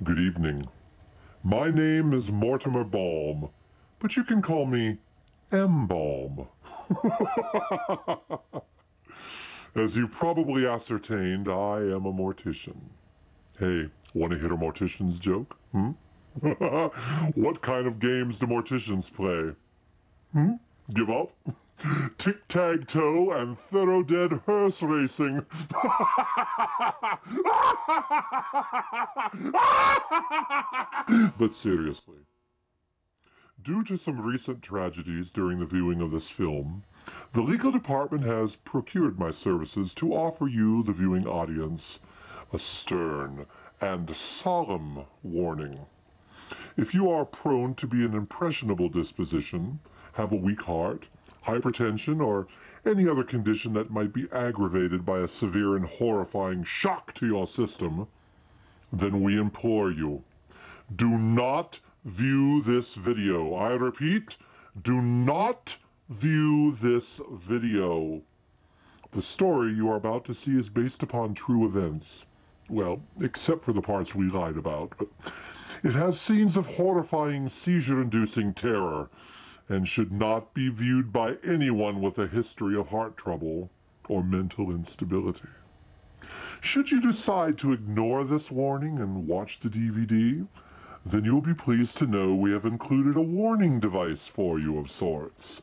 Good evening. My name is Mortimer Balm, but you can call me M-Balm. As you probably ascertained, I am a mortician. Hey, want to hear a mortician's joke? What kind of games do morticians play? Give up? Tic-tag-toe and thoroughdead hearse racing. But seriously, due to some recent tragedies during the viewing of this film, the legal department has procured my services to offer you, the viewing audience, a stern and solemn warning. If you are prone to be an impressionable disposition, have a weak heart, hypertension, or any other condition that might be aggravated by a severe and horrifying shock to your system, then we implore you, do not view this video. I repeat, do not view this video. The story you are about to see is based upon true events. Well, except for the parts we lied about. But it has scenes of horrifying seizure-inducing terror, and should not be viewed by anyone with a history of heart trouble or mental instability. Should you decide to ignore this warning and watch the DVD, then you'll be pleased to know we have included a warning device for you of sorts.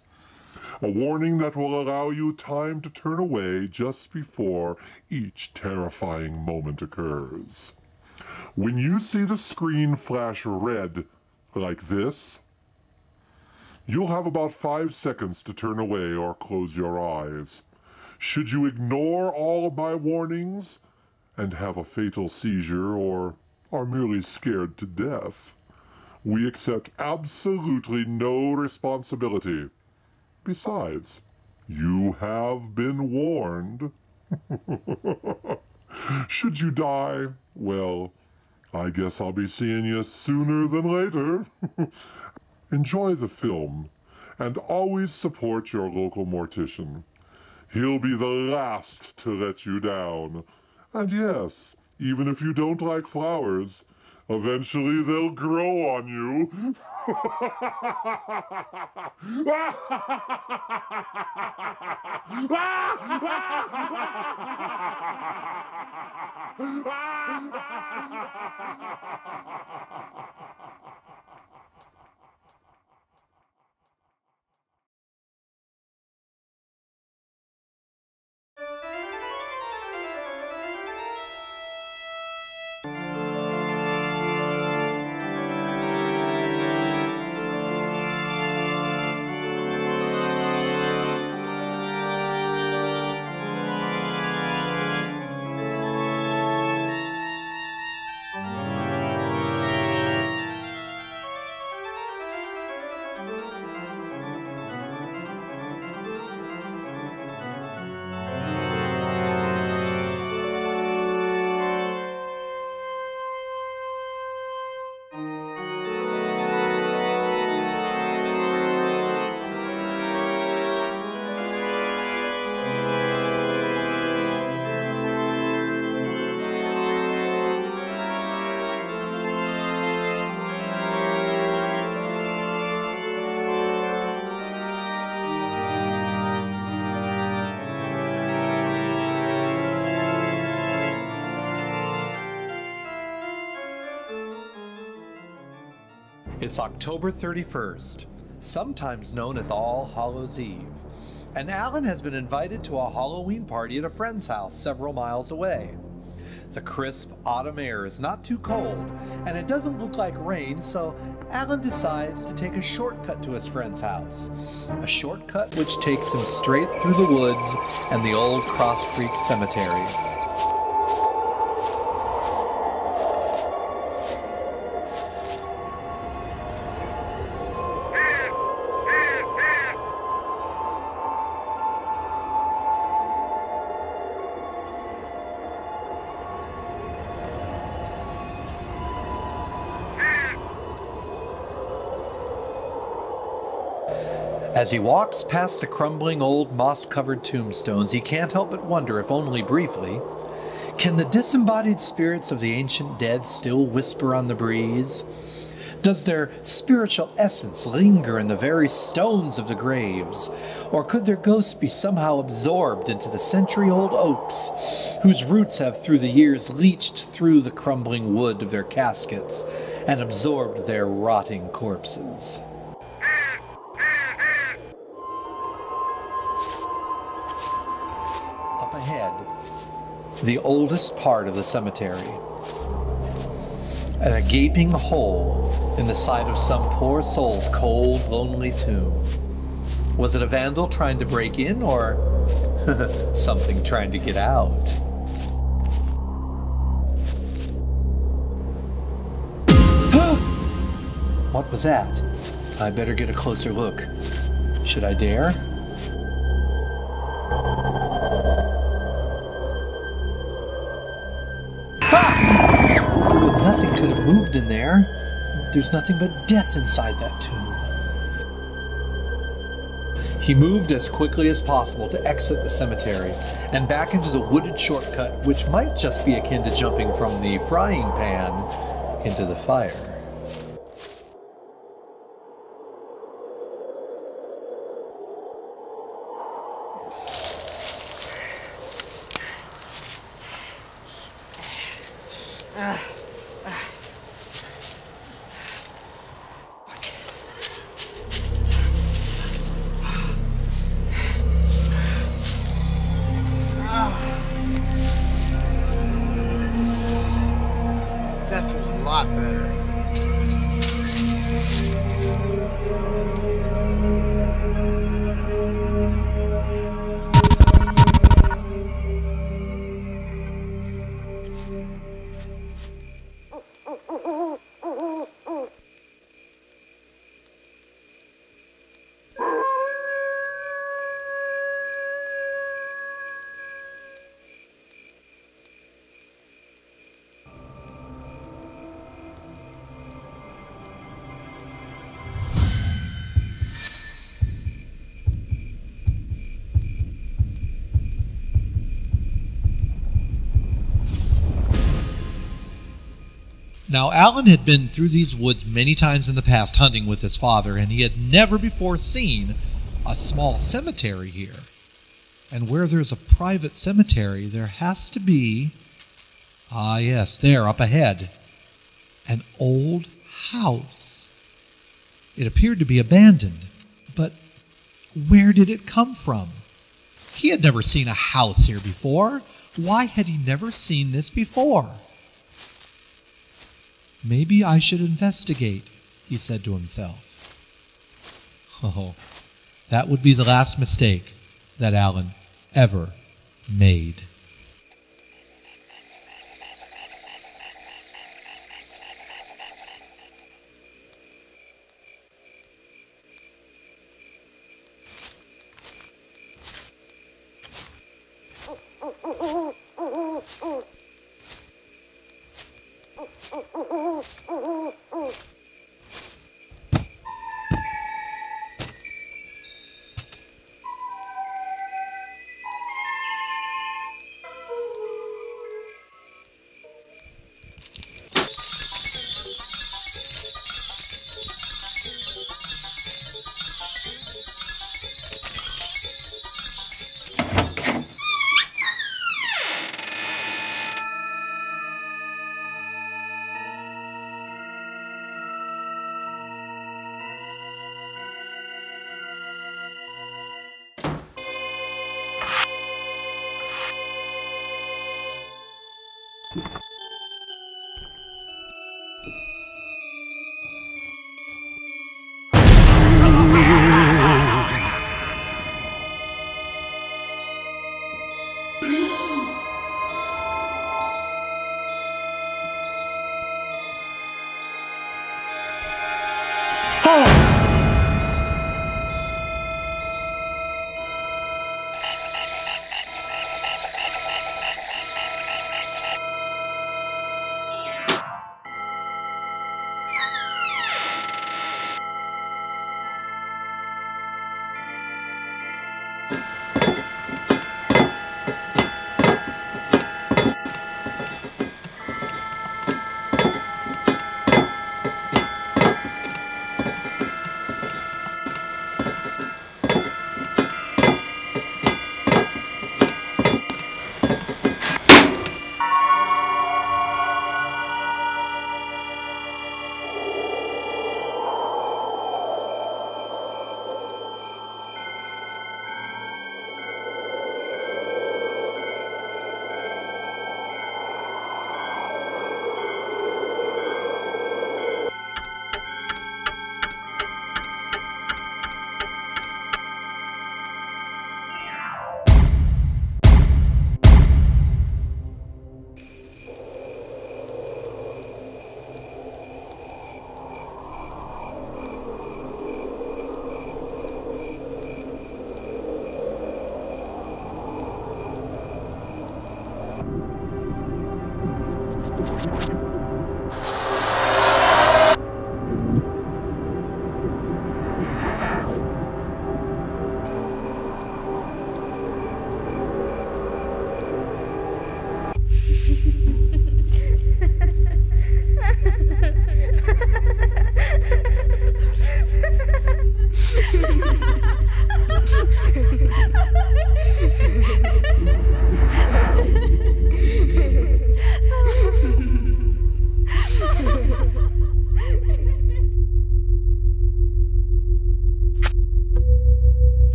A warning that will allow you time to turn away just before each terrifying moment occurs. When you see the screen flash red like this, you'll have about 5 seconds to turn away or close your eyes. Should you ignore all of my warnings and have a fatal seizure or are merely scared to death, we accept absolutely no responsibility. Besides, you have been warned. Should you die, well, I guess I'll be seeing you sooner than later. Enjoy the film, and always support your local mortician. He'll be the last to let you down. And yes, even if you don't like flowers, eventually they'll grow on you. It's October 31st, sometimes known as All Hallows Eve, and Alan has been invited to a Halloween party at a friend's house several miles away. The crisp autumn air is not too cold, and it doesn't look like rain, so Alan decides to take a shortcut to his friend's house. A shortcut which takes him straight through the woods and the old Cross Creek Cemetery. As he walks past the crumbling old moss-covered tombstones, he can't help but wonder, if only briefly, Can the disembodied spirits of the ancient dead still whisper on the breeze? Does their spiritual essence linger in the very stones of the graves? Or could their ghosts be somehow absorbed into the century-old oaks, whose roots have through the years leached through the crumbling wood of their caskets and absorbed their rotting corpses? Up ahead, the oldest part of the cemetery, and a gaping hole in the side of some poor soul's cold, lonely tomb. Was it a vandal trying to break in, or something trying to get out? What was that? I better get a closer look. Should I dare? But nothing could have moved in there. There's nothing but death inside that tomb. He moved as quickly as possible to exit the cemetery and back into the wooded shortcut, which might just be akin to jumping from the frying pan into the fire. Death was a lot better. Now, Alan had been through these woods many times in the past hunting with his father, and he had never before seen a small cemetery here. And where there's a private cemetery, there has to be, yes, there, up ahead, an old house. It appeared to be abandoned, but where did it come from? He had never seen a house here before. Why had he never seen this before? Maybe I should investigate, he said to himself. Oh, that would be the last mistake that Alan ever made.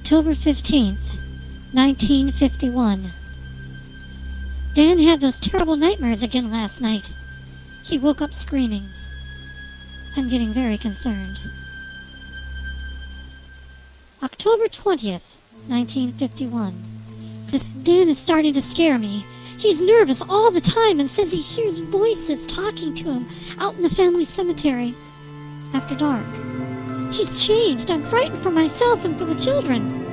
October 15th, 1951. Dan had those terrible nightmares again last night. He woke up screaming. I'm getting very concerned. October 20th, 1951. Dan is starting to scare me. He's nervous all the time and says he hears voices talking to him out in the family cemetery after dark. He's changed. I'm frightened for myself and for the children.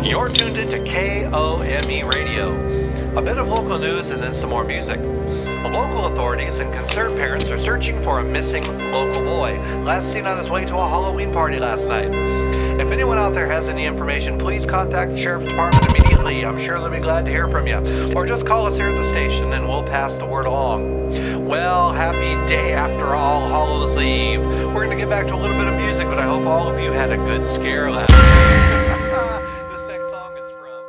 You're tuned into KOME Radio. A bit of local news and then some more music. Local authorities and concerned parents are searching for a missing local boy, last seen on his way to a Halloween party last night. If anyone out there has any information, please contact the Sheriff's Department immediately. I'm sure they'll be glad to hear from you. Or just call us here at the station and we'll pass the word along. Well, happy day after All Hallows Eve. We're going to get back to a little bit of music, but I hope all of you had a good scare last night. This next song is from...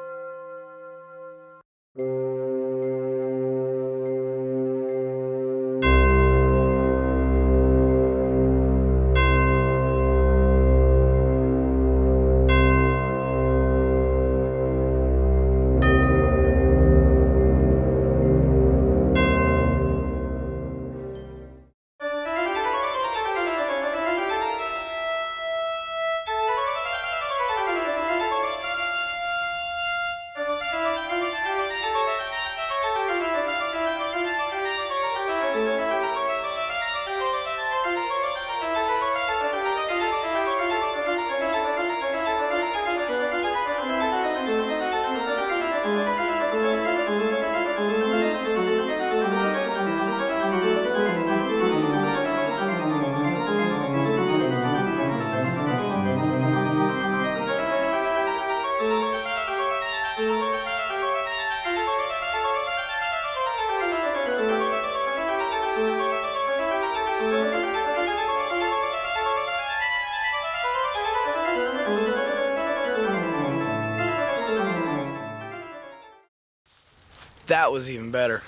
That was even better.